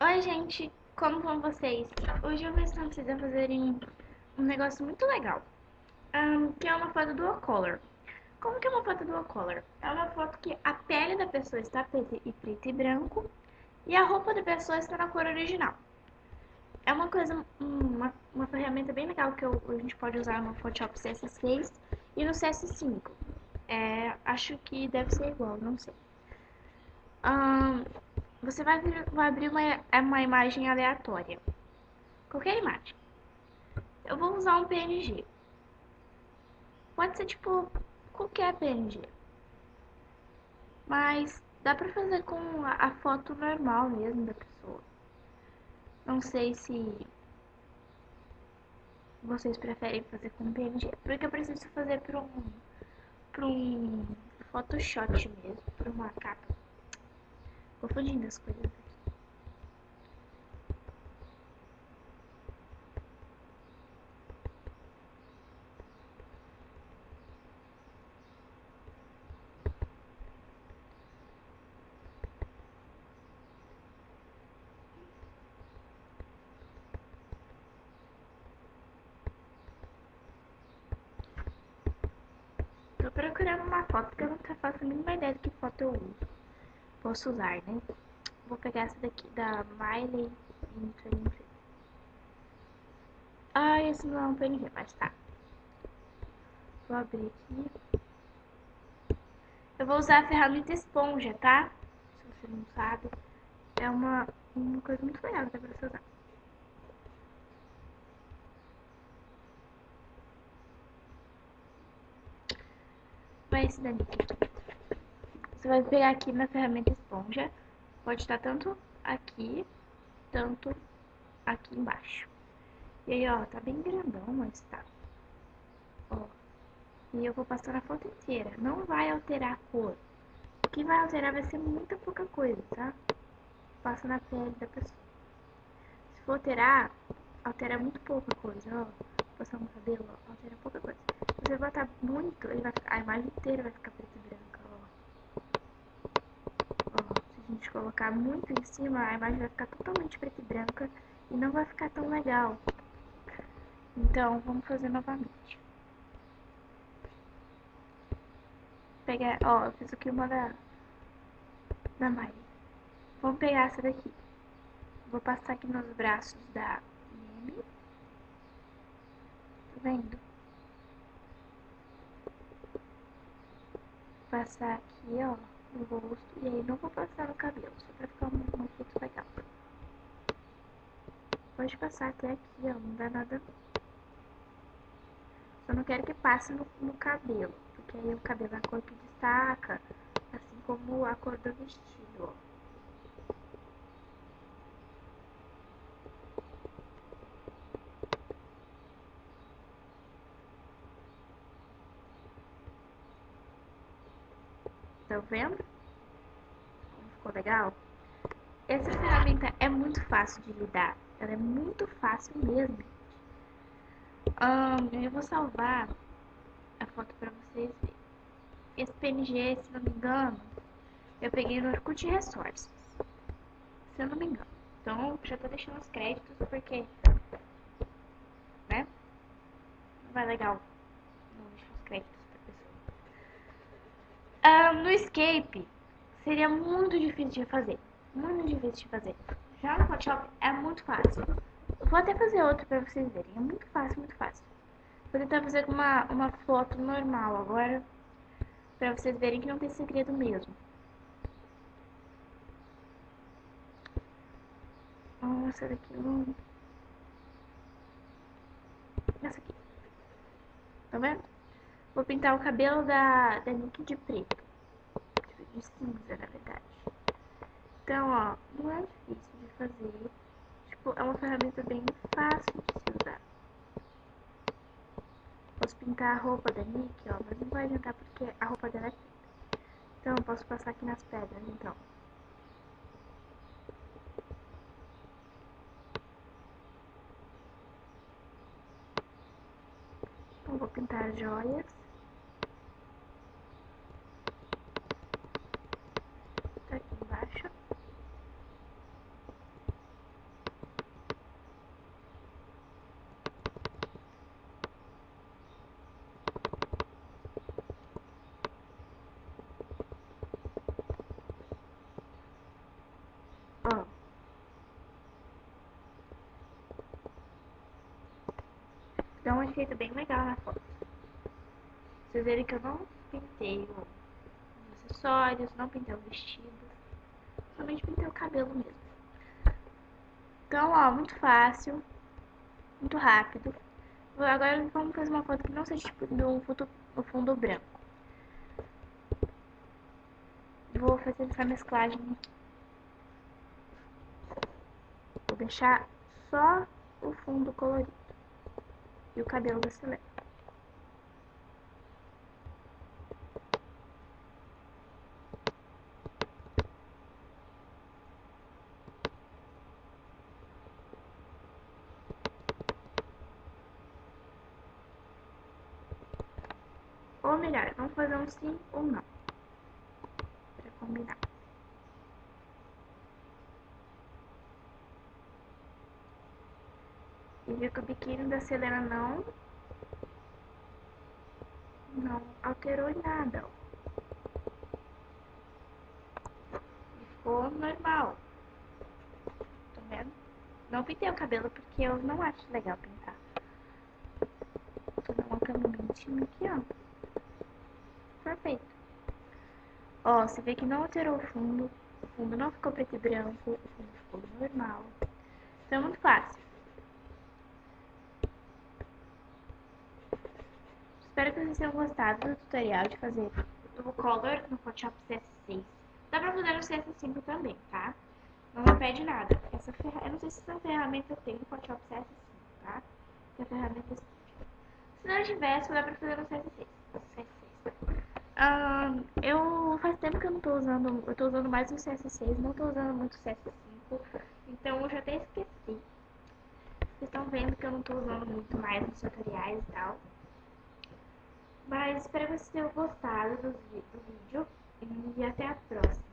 Oi, gente, como vão vocês? Hoje eu vou ensinar vocês a fazerem um negócio muito legal, que é uma foto dual color. Como que é uma foto dual color? É uma foto que a pele da pessoa está preta e preto e branco e a roupa da pessoa está na cor original. É uma coisa, uma ferramenta bem legal que a gente pode usar no Photoshop CS6 e no CS5. Acho que deve ser igual, não sei. Ahn, Você vai abrir uma imagem aleatória. Qualquer imagem. Eu vou usar um PNG. Pode ser tipo qualquer PNG. Mas dá pra fazer com a foto normal mesmo da pessoa. Não sei se vocês preferem fazer com PNG. Porque eu preciso fazer pra um Photoshop mesmo. Pra uma capa. Confundindo as coisas. Tô procurando uma foto porque eu não faço a mínima ideia de que foto eu uso. Posso usar, né? Vou pegar essa daqui da Miley Influencer. Ah, esse não é um PNG, mas tá. Vou abrir aqui. Eu vou usar a ferramenta esponja, tá? Se você não sabe, é uma coisa muito legal que dá pra você usar. Vai esse daqui. Você vai pegar aqui na ferramenta esponja. Pode estar tanto aqui, tanto aqui embaixo. E aí, ó, tá bem grandão, mas tá. Ó. E eu vou passar a foto inteira. Não vai alterar a cor. O que vai alterar vai ser muita pouca coisa, tá? Passa na pele da pessoa. Se for alterar, altera muito pouca coisa, ó. Passar no cabelo, ó, altera pouca coisa. Se você botar muito, ele vai ficar, a imagem inteira vai ficar preta e branca, ó. Se a gente colocar muito em cima, a imagem vai ficar totalmente preta e branca e não vai ficar tão legal. Então, vamos fazer novamente. Pegar, ó, eu fiz aqui uma da Miley. Vamos pegar essa daqui. Vou passar aqui nos braços da Mimi. Tá vendo? Passar aqui, ó, no rosto. E aí não vou passar no cabelo, só pra ficar um efeito legal. Pode passar até aqui, ó, não dá nada não. Só não quero que passe no cabelo, porque aí o cabelo é a cor que destaca, assim como a cor do vestido, ó. Tá vendo? Ficou legal? Essa ferramenta é muito fácil de lidar. Ela é muito fácil mesmo. Eu vou salvar a foto pra vocês verem. Esse PNG, se não me engano, eu peguei no Orkut Resources, se eu não me engano. Então, já tô deixando os créditos porque, né, não vai legal não deixar os créditos pra pessoa. No Escape, seria muito difícil de fazer. Muito difícil de fazer. Já no Photoshop é muito fácil. Eu vou até fazer outro pra vocês verem. É muito fácil, muito fácil. Vou tentar fazer com uma foto normal agora, pra vocês verem que não tem segredo mesmo. Essa daqui não. Essa aqui. Tá vendo? Vou pintar o cabelo da Nick de preto. De cinza, na verdade. Então, ó, não é difícil de fazer. Tipo, é uma ferramenta bem fácil de se usar. Posso pintar a roupa da Nick, ó, mas não vai adiantar porque a roupa dela é preta. Então, eu posso passar aqui nas pedras, então. Então, vou pintar as joias. Tá aqui embaixo. efeito bem legal na foto. Vocês verem que eu não pintei os acessórios, não pintei o vestido. Somente pintei o cabelo mesmo. Então, ó, muito fácil, muito rápido. Agora vamos fazer uma foto que não seja tipo no fundo branco. Vou fazer essa mesclagem aqui. Vou deixar só o fundo colorido e o cabelo da Selena. Ou melhor, vamos fazer um sim ou não, pra combinar. E viu que o biquíni da Selena não alterou em nada, ó. Ficou normal, tá vendo? Não pintei o cabelo porque eu não acho legal pintar. Vou dar uma caminho aqui, ó. Perfeito. Ó, você vê que não alterou o fundo não ficou preto e branco, o fundo ficou normal. Então é muito fácil. Espero que vocês tenham gostado do tutorial de fazer o color no Photoshop CS6. Dá pra fazer no CS5 também, tá? Não me pede nada. Eu não sei se essa ferramenta tem no Photoshop CS5, tá? Essa ferramenta se não tivesse, dá pra fazer no CS6. Eu faz tempo que eu não tô usando, eu tô usando mais o CS6, não tô usando muito o CS5, então eu já até esqueci. Vocês estão vendo que eu não tô usando muito mais nos tutoriais e tal. Mas espero que vocês tenham gostado do vídeo e até a próxima.